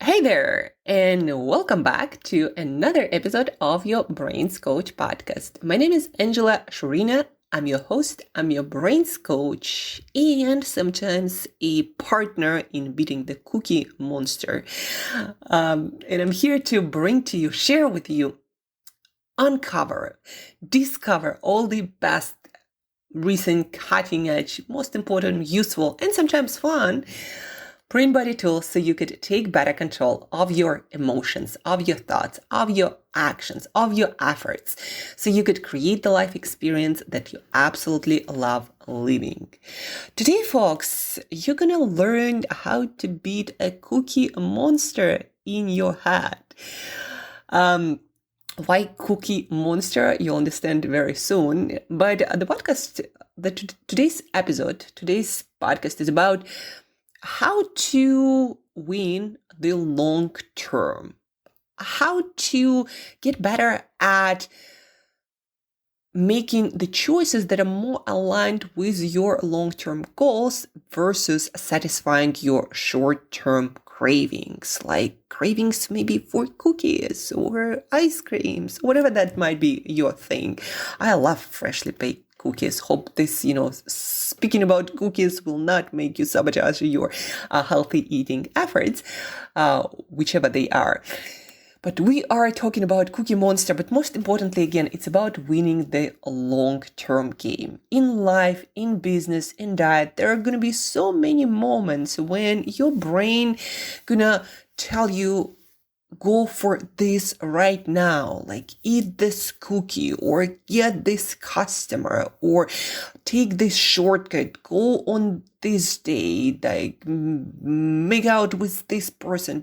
Hey there, and welcome back to another episode of your Brains Coach podcast. My name is Angela Shurina. I'm your host, I'm your brains coach, and sometimes a partner in beating the cookie monster. And I'm here to bring to you, share with you, uncover, discover all the best, recent, cutting edge, most important, useful, and sometimes fun brain body tools so you could take better control of your emotions, of your thoughts, of your actions, of your efforts, so you could create the life experience that you absolutely love living. Today, folks, you're gonna learn how to beat a cookie monster in your head. Why cookie monster? You'll understand very soon. But the podcast, today's podcast is about how to win the long term, how to get better at making the choices that are more aligned with your long-term goals versus satisfying your short-term cravings, like cravings maybe for cookies or ice creams, whatever that might be your thing. I love freshly baked cookies. Hope this, speaking about cookies will not make you sabotage your healthy eating efforts, whichever they are. But we are talking about Cookie Monster, but most importantly, again, it's about winning the long-term game. In life, in business, in diet, there are going to be so many moments when your brain gonna tell you, go for this right now, like eat this cookie or get this customer or take this shortcut, go on this date, like make out with this person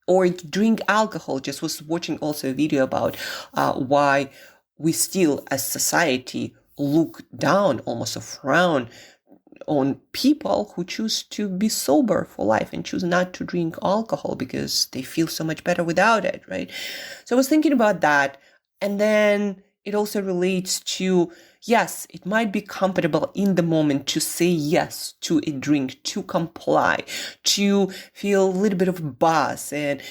or drink alcohol. Just was watching also a video about why we still as society look down, almost a frown on people who choose to be sober for life and choose not to drink alcohol because they feel so much better without it, right? So I was thinking about that. And then it also relates to, yes, it might be comfortable in the moment to say yes to a drink, to comply, to feel a little bit of buzz and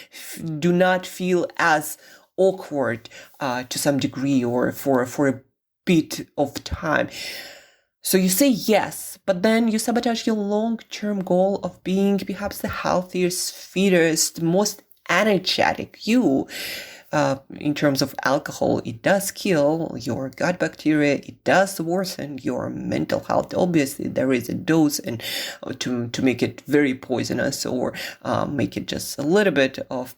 do not feel as awkward to some degree or for a bit of time. So you say yes, but then you sabotage your long-term goal of being perhaps the healthiest, fittest, most energetic you. In terms of alcohol, it does kill your gut bacteria. It does worsen your mental health. Obviously, there is a dose and to make it very poisonous or make it just a little bit of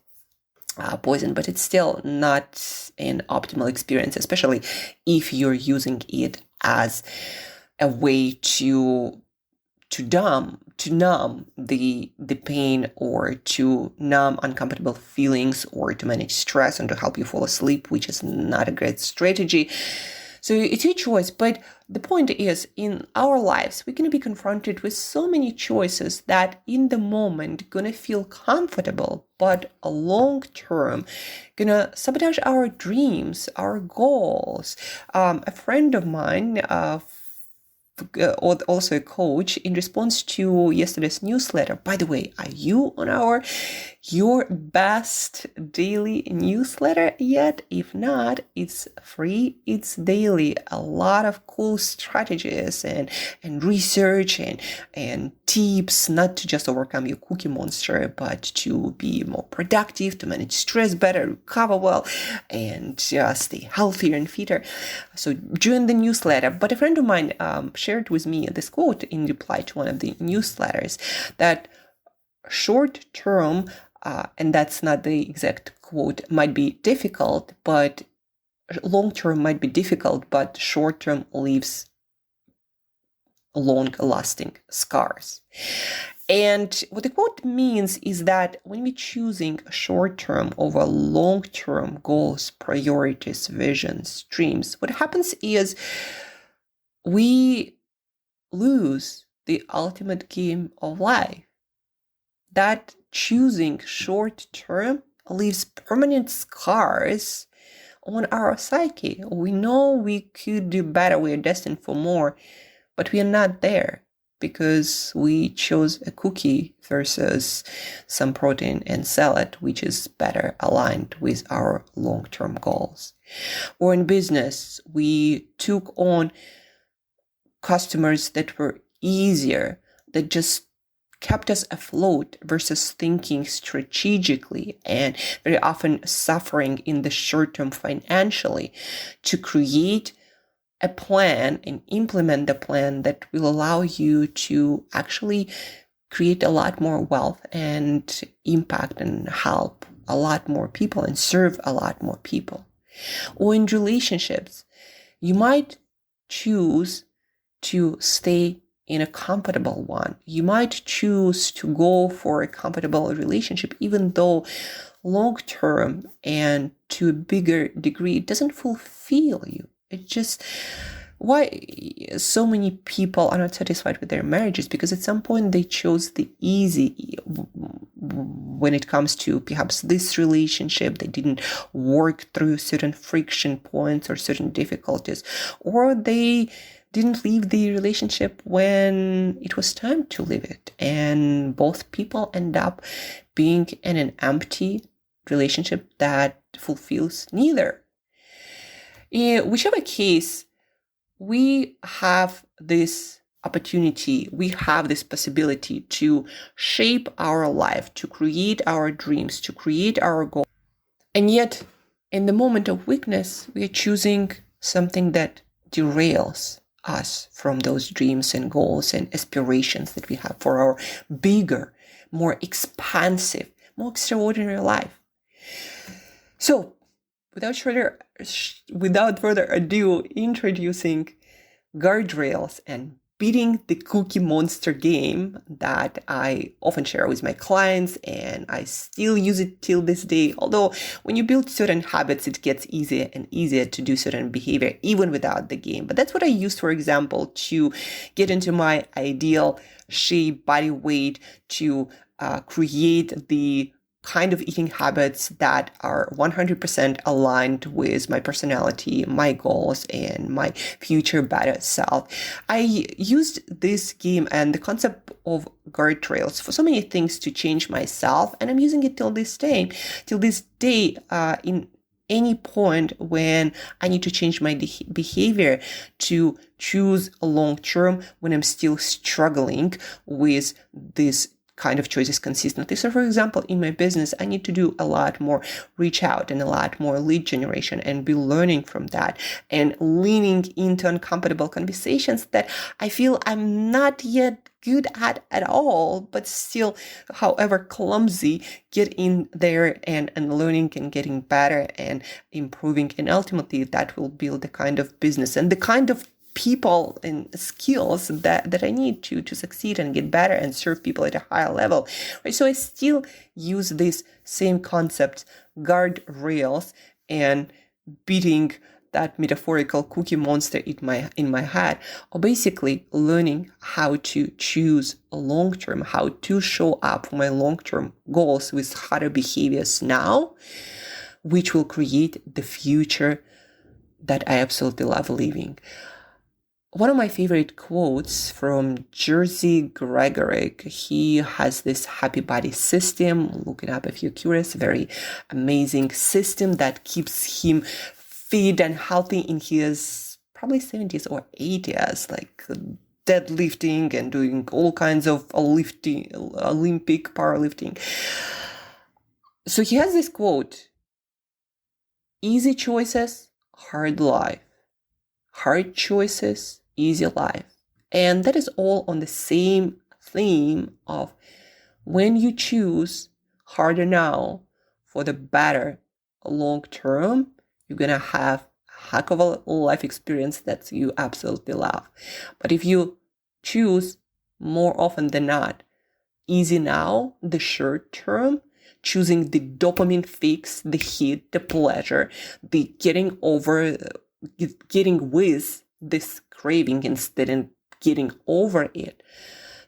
poison, but it's still not an optimal experience, especially if you're using it as a way to numb the pain or to numb uncomfortable feelings or to manage stress and to help you fall asleep, which is not a great strategy. So it's your choice. But the point is, in our lives, we're going to be confronted with so many choices that in the moment going to feel comfortable, but long term going to sabotage our dreams, our goals. A friend of mine, also a coach, in response to yesterday's newsletter. By the way, are you on your best daily newsletter yet? If not, it's free, it's daily. A lot of cool strategies and research and tips, not to just overcome your cookie monster, but to be more productive, to manage stress better, recover well, and stay healthier and fitter. So join the newsletter. But a friend of mine shared with me this quote in reply to one of the newsletters that short term, and that's not the exact quote, might be difficult, but long term might be difficult, but short term leaves long lasting scars. And what the quote means is that when we're choosing short-term over long-term goals, priorities, visions, dreams, what happens is we lose the ultimate game of life. That choosing short-term leaves permanent scars on our psyche. We know we could do better, we are destined for more, but we are not there because we chose a cookie versus some protein and salad, which is better aligned with our long-term goals. Or in business, we took on customers that were easier, that just kept us afloat versus thinking strategically and very often suffering in the short term financially to create a plan and implement the plan that will allow you to actually create a lot more wealth and impact and help a lot more people and serve a lot more people. Or in relationships, you might choose to stay in a compatible one. You might choose to go for a compatible relationship, even though long-term and to a bigger degree, it doesn't fulfill you. It just, why so many people are not satisfied with their marriages? Because at some point they chose the easy when it comes to perhaps this relationship. They didn't work through certain friction points or certain difficulties, or they didn't leave the relationship when it was time to leave it. And both people end up being in an empty relationship that fulfills neither. In whichever case, we have this opportunity, we have this possibility to shape our life, to create our dreams, to create our goals. And yet, in the moment of weakness, we are choosing something that derails us from those dreams and goals and aspirations that we have for our bigger, more expansive, more extraordinary life. So, without further ado, introducing Guardrails and beating the cookie monster game that I often share with my clients, and I still use it till this day. Although when you build certain habits, it gets easier and easier to do certain behavior even without the game. But that's what I used, for example, to get into my ideal shape, body weight, to create the kind of eating habits that are 100% aligned with my personality, my goals, and my future better self. I used this game and the concept of guardrails for so many things to change myself, and I'm using it till this day. In any point when I need to change my behavior to choose a long term when I'm still struggling with this kind of choices consistently. So for example, in my business, I need to do a lot more reach out and a lot more lead generation and be learning from that and leaning into uncomfortable conversations that I feel I'm not yet good at all, but still, however clumsy, get in there and learning and getting better and improving. And ultimately that will build the kind of business and the kind of people and skills that I need to succeed and get better and serve people at a higher level. Right? So I still use this same concept, guardrails, and beating that metaphorical cookie monster in my head, or basically learning how to choose a long-term, how to show up for my long-term goals with harder behaviors now, which will create the future that I absolutely love living. One of my favorite quotes from Jerzy Gregorek, he has this happy body system. Look it up if you're curious. Very amazing system that keeps him fit and healthy in his probably 70s or 80s, like deadlifting and doing all kinds of Olympic powerlifting. So he has this quote: easy choices, hard life. Hard choices, easy life. And that is all on the same theme of when you choose harder now for the better long term, you're going to have a heck of a life experience that you absolutely love. But if you choose more often than not easy now, the short term, choosing the dopamine fix, the hit, the pleasure, the getting with this craving instead of getting over it,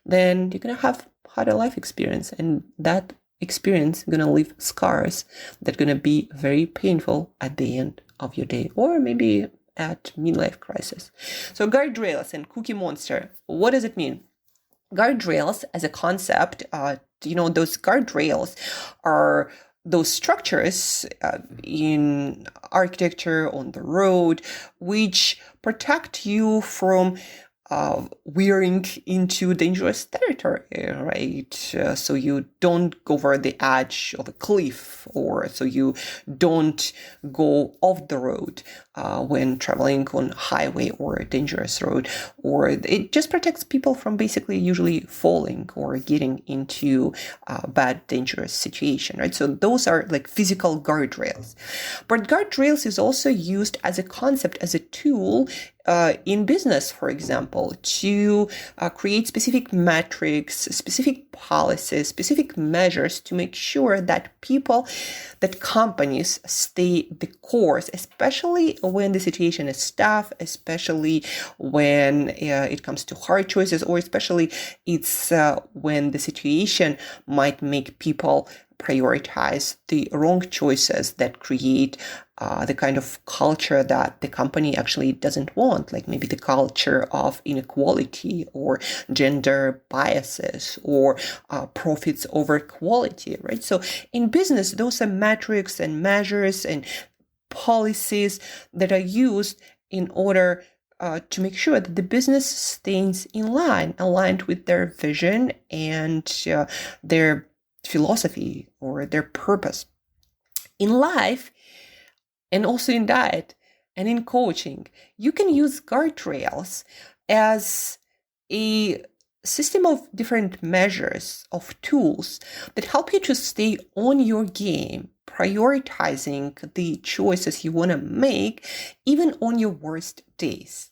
then you're going to have harder life experience. And that experience is going to leave scars that are going to be very painful at the end of your day, or maybe at midlife crisis. So guardrails and cookie monster, what does it mean? Guardrails as a concept, those guardrails are those structures in architecture on the road which protect you from veering into dangerous territory, right? So you don't go over the edge of a cliff, or so you don't go off the road when traveling on highway or a dangerous road, or it just protects people from basically usually falling or getting into a bad, dangerous situation, right? So those are like physical guardrails. But guardrails is also used as a concept, as a tool in business, for example, to create specific metrics, specific policies, specific measures to make sure that companies stay the course, especially when the situation is tough, especially when it comes to hard choices, or especially it's when the situation might make people prioritize the wrong choices that create the kind of culture that the company actually doesn't want, like maybe the culture of inequality or gender biases or profits over quality, right? So in business, those are metrics and measures and policies that are used in order to make sure that the business stays in line, aligned with their vision and their philosophy or their purpose. In life, and also in diet and in coaching, you can use guardrails as a system of different measures, of tools that help you to stay on your game, prioritizing the choices you want to make, even on your worst days.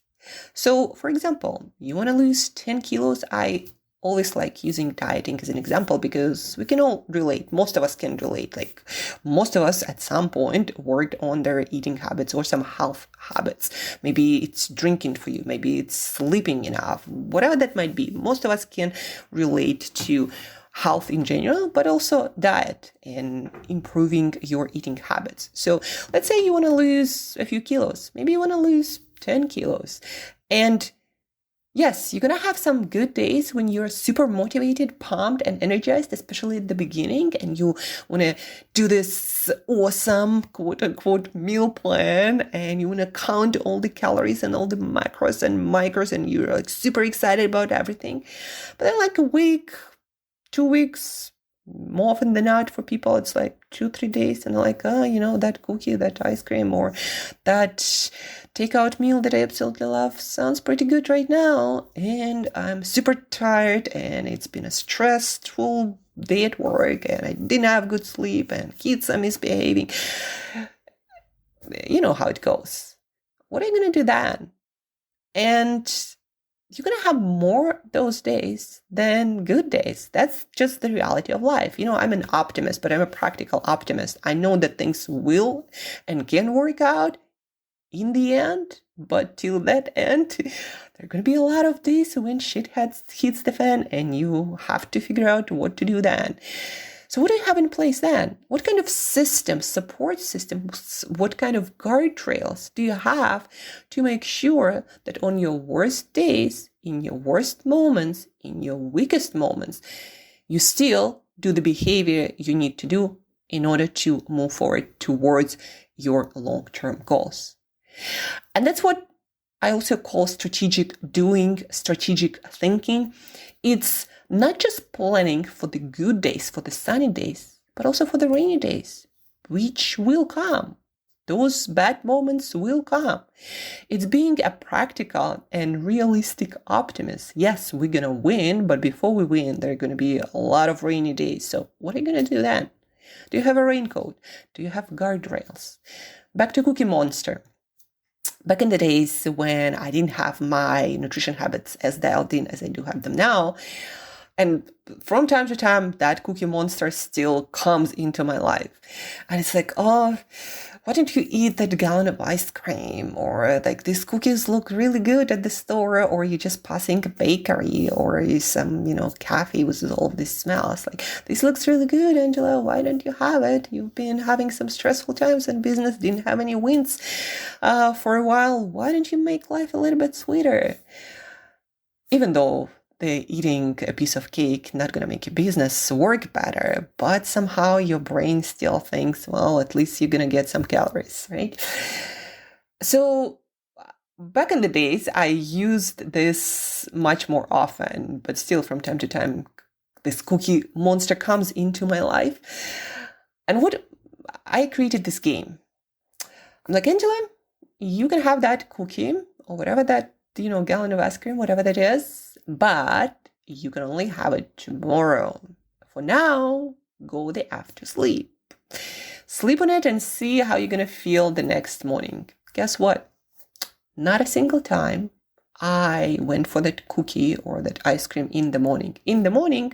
So, for example, you want to lose 10 kilos. I always like using dieting as an example because we can all relate. Most of us can relate. Like most of us at some point worked on their eating habits or some health habits. Maybe it's drinking for you. Maybe it's sleeping enough, whatever that might be. Most of us can relate to health in general, but also diet and improving your eating habits. So let's say you want to lose a few kilos. Maybe you want to lose 10 kilos. And yes, you're going to have some good days when you're super motivated, pumped, and energized, especially at the beginning, and you want to do this awesome, quote unquote, meal plan, and you want to count all the calories and all the macros and micros, and you're like super excited about everything. But then like a week, 2 weeks, more often than not for people, it's like 2-3 days, and they're like, that cookie, that ice cream, or that takeout meal that I absolutely love sounds pretty good right now, and I'm super tired, and it's been a stressful day at work, and I didn't have good sleep, and kids are misbehaving. You know how it goes. What are you going to do then? And you're going to have more those days than good days. That's just the reality of life. I'm an optimist, but I'm a practical optimist. I know that things will and can work out in the end, but till that end, there are going to be a lot of days when shit hits the fan and you have to figure out what to do then. So what do you have in place then? What kind of systems, support systems, what kind of guardrails do you have to make sure that on your worst days, in your worst moments, in your weakest moments, you still do the behavior you need to do in order to move forward towards your long-term goals? And that's what I also call strategic doing, strategic thinking. It's not just planning for the good days, for the sunny days, but also for the rainy days, which will come. Those bad moments will come. It's being a practical and realistic optimist. Yes, we're going to win, but before we win, there are going to be a lot of rainy days. So what are you going to do then? Do you have a raincoat? Do you have guardrails? Back to Cookie Monster. Back in the days when I didn't have my nutrition habits as dialed in as I do have them now, and from time to time, that Cookie Monster still comes into my life. And it's like, why don't you eat that gallon of ice cream? Or like, these cookies look really good at the store. Or you're just passing a bakery or some, cafe with all of these smells. Like, this looks really good, Angela. Why don't you have it? You've been having some stressful times in business, didn't have any wins for a while. Why don't you make life a little bit sweeter? Even though the eating a piece of cake not going to make your business work better, but somehow your brain still thinks, well, at least you're going to get some calories, right? So back in the days, I used this much more often, but still from time to time, this cookie monster comes into my life. And what I created this game. I'm like, Angela, you can have that cookie or whatever that, gallon of ice cream, whatever that is, but you can only have it tomorrow. For now, go there after sleep. Sleep on it and see how you're going to feel the next morning. Guess what? Not a single time I went for that cookie or that ice cream in the morning. In the morning,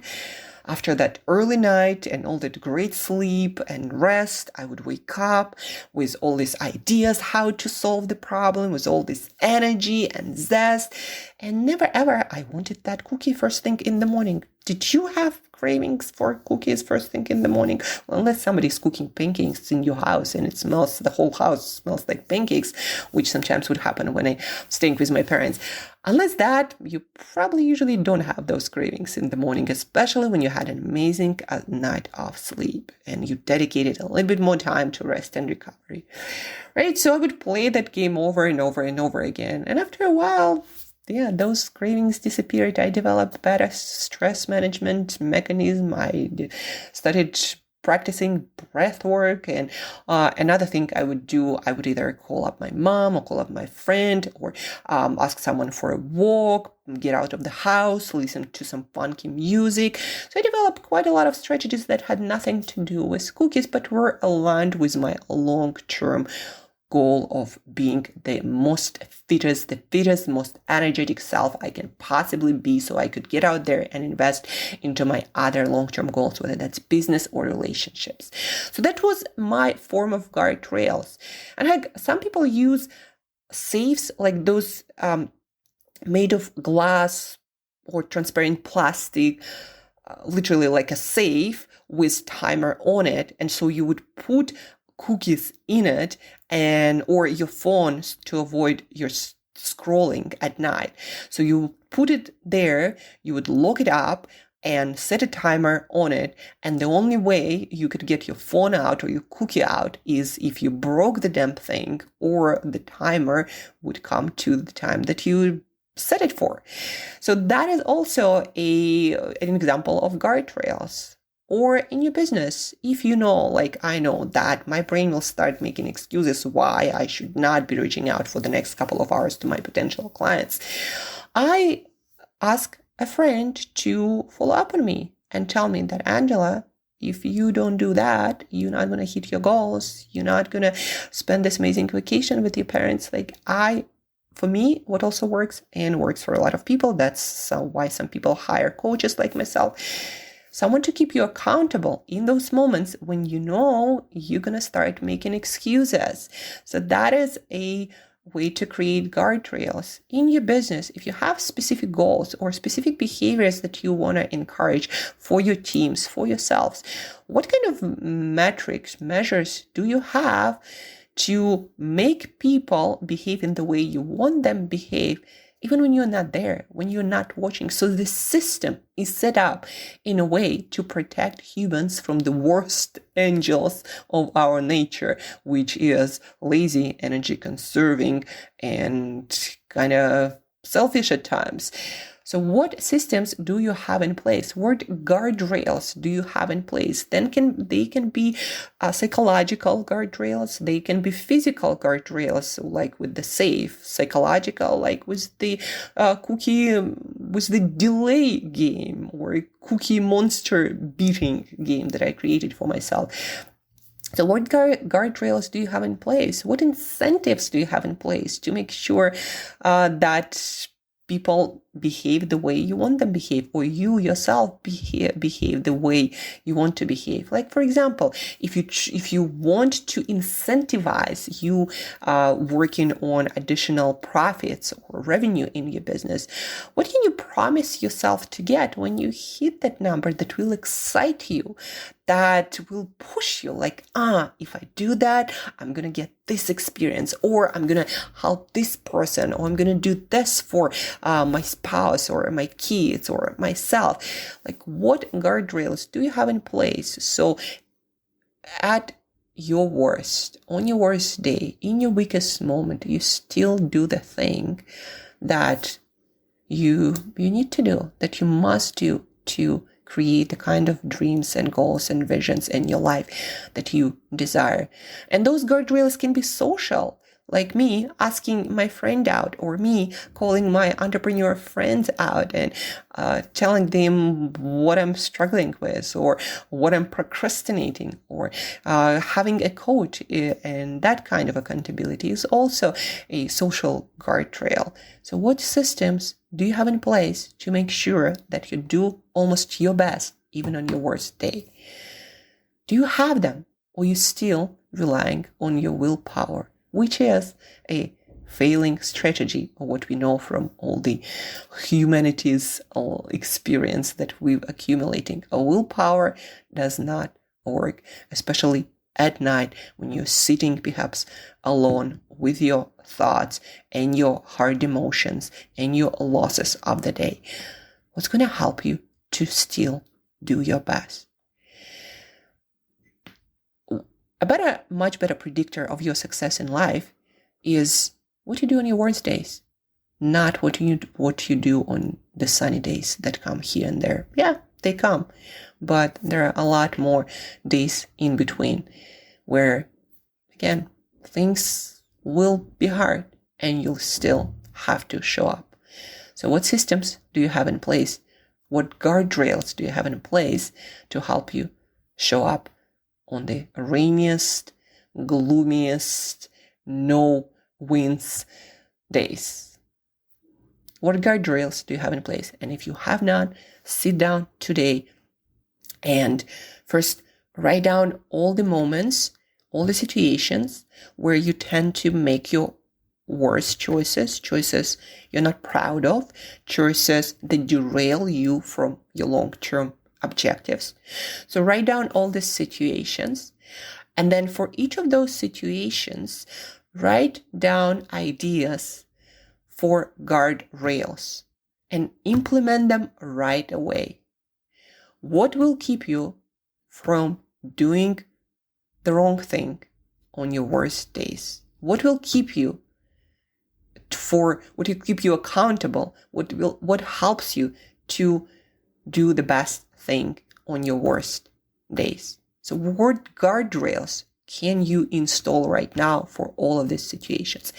after that early night and all that great sleep and rest, I would wake up with all these ideas how to solve the problem, with all this energy and zest. And never ever I wanted that cookie first thing in the morning. Did you have cravings for cookies first thing in the morning? Well, unless somebody's cooking pancakes in your house and the whole house smells like pancakes, which sometimes would happen when I'm staying with my parents. Unless that, you probably usually don't have those cravings in the morning, especially when you had an amazing night of sleep and you dedicated a little bit more time to rest and recovery, right? So I would play that game over and over and over again. And after a while, those cravings disappeared. I developed better stress management mechanism. I started practicing breath work. And another thing I would do, I would either call up my mom or call up my friend or ask someone for a walk, get out of the house, listen to some funky music. So I developed quite a lot of strategies that had nothing to do with cookies, but were aligned with my long-term goal of being the fittest, most energetic self I can possibly be, so I could get out there and invest into my other long-term goals, whether that's business or relationships. So that was my form of guardrails. And some people use safes like those made of glass or transparent plastic, literally like a safe with timer on it. And so you would put cookies in it or your phone to avoid your scrolling at night. So you put it there, you would lock it up and set a timer on it. And the only way you could get your phone out or your cookie out is if you broke the damn thing or the timer would come to the time that you set it for. So that is also an example of guardrails. Or in your business, if you know, like I know, that my brain will start making excuses why I should not be reaching out for the next couple of hours to my potential clients, I ask a friend to follow up on me and tell me that, Angela, if you don't do that, you're not going to hit your goals. You're not going to spend this amazing vacation with your parents. For me, what also works and works for a lot of people, that's why some people hire coaches like myself, someone to keep you accountable in those moments when you know you're going to start making excuses. So that is a way to create guardrails in your business. If you have specific goals or specific behaviors that you want to encourage for your teams, for yourselves, what kind of measures do you have to make people behave in the way you want them to behave, even when you're not there, when you're not watching? So the system is set up in a way to protect humans from the worst angels of our nature, which is lazy, energy conserving, and kind of selfish at times. So what systems do you have in place? What guardrails do you have in place? Then they can be psychological guardrails. They can be physical guardrails, like with the safe. Psychological, like with the cookie, with the delay game or cookie monster beating game that I created for myself. So what guardrails do you have in place? What incentives do you have in place to make sure that people behave the way you want them to behave, or you yourself behave the way you want to behave? Like, for example, if you want to incentivize you working on additional profits or revenue in your business, what can you promise yourself to get when you hit that number that will excite you, that will push you like, if I do that, I'm going to get this experience, or I'm going to help this person, or I'm going to do this for my spouse or my kids or myself. Like, what guardrails do you have in place? So at your worst, on your worst day, in your weakest moment, you still do the thing that you need to do, that you must do to create the kind of dreams and goals and visions in your life that you desire. And those guardrails can be social, like me asking my friend out, or me calling my entrepreneur friends out and telling them what I'm struggling with or what I'm procrastinating, or having a coach. And that kind of accountability is also a social guardrail. So what systems do you have in place to make sure that you do almost your best, even on your worst day? Do you have them, or are you still relying on your willpower, which is a failing strategy, or what we know from all the humanity's experience that we're accumulating? A willpower does not work, especially at night when you're sitting perhaps alone with your thoughts and your hard emotions and your losses of the day. What's going to help you to still do your best? A much better predictor of your success in life is what you do on your worst days, not what you do on the sunny days that come here and there. Yeah, they come, but there are a lot more days in between where, again, things will be hard and you'll still have to show up. So what systems do you have in place? What guardrails do you have in place to help you show up on the rainiest, gloomiest, no winds days? What guardrails do you have in place? And if you have not, sit down today and first write down all the moments, all the situations where you tend to make your worst choices you're not proud of, choices that derail you from your long-term objectives. So write down all the situations, and then for each of those situations, write down ideas for guardrails and implement them right away. What will keep you from doing the wrong thing on your worst days? What will keep you accountable? What helps you to do the best thing on your worst days? So what guardrails can you install right now for all of these situations?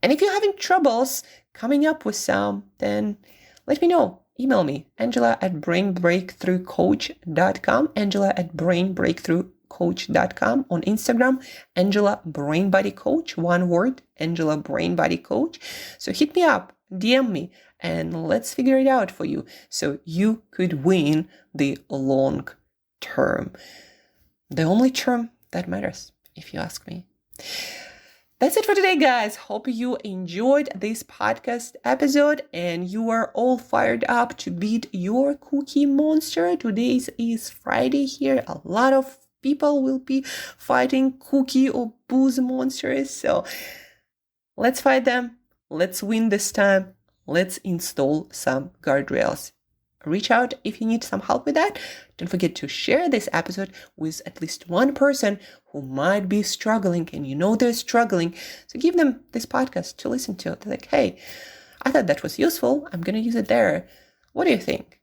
And if you're having troubles coming up with some, then let me know. Email me, Angela@brainbreakthroughcoach.com, Angela@brainbreakthroughcoach.com, on Instagram, Angela Brain Coach, one word, Angela Brain Coach. So hit me up, DM me, and let's figure it out for you so you could win the long term. The only term that matters, if you ask me. That's it for today, guys. Hope you enjoyed this podcast episode and you are all fired up to beat your cookie monster. Today is Friday here. A lot of people will be fighting cookie or booze monsters. So let's fight them. Let's win this time. Let's install some guardrails. Reach out if you need some help with that. Don't forget to share this episode with at least one person who might be struggling and you know they're struggling. So give them this podcast to listen to. They're like, hey, I thought that was useful. I'm going to use it there. What do you think?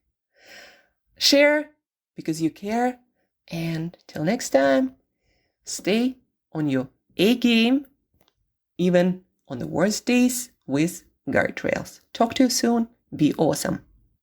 Share because you care. And till next time, stay on your A game, even on the worst days with guardrails. Talk to you soon. Be awesome.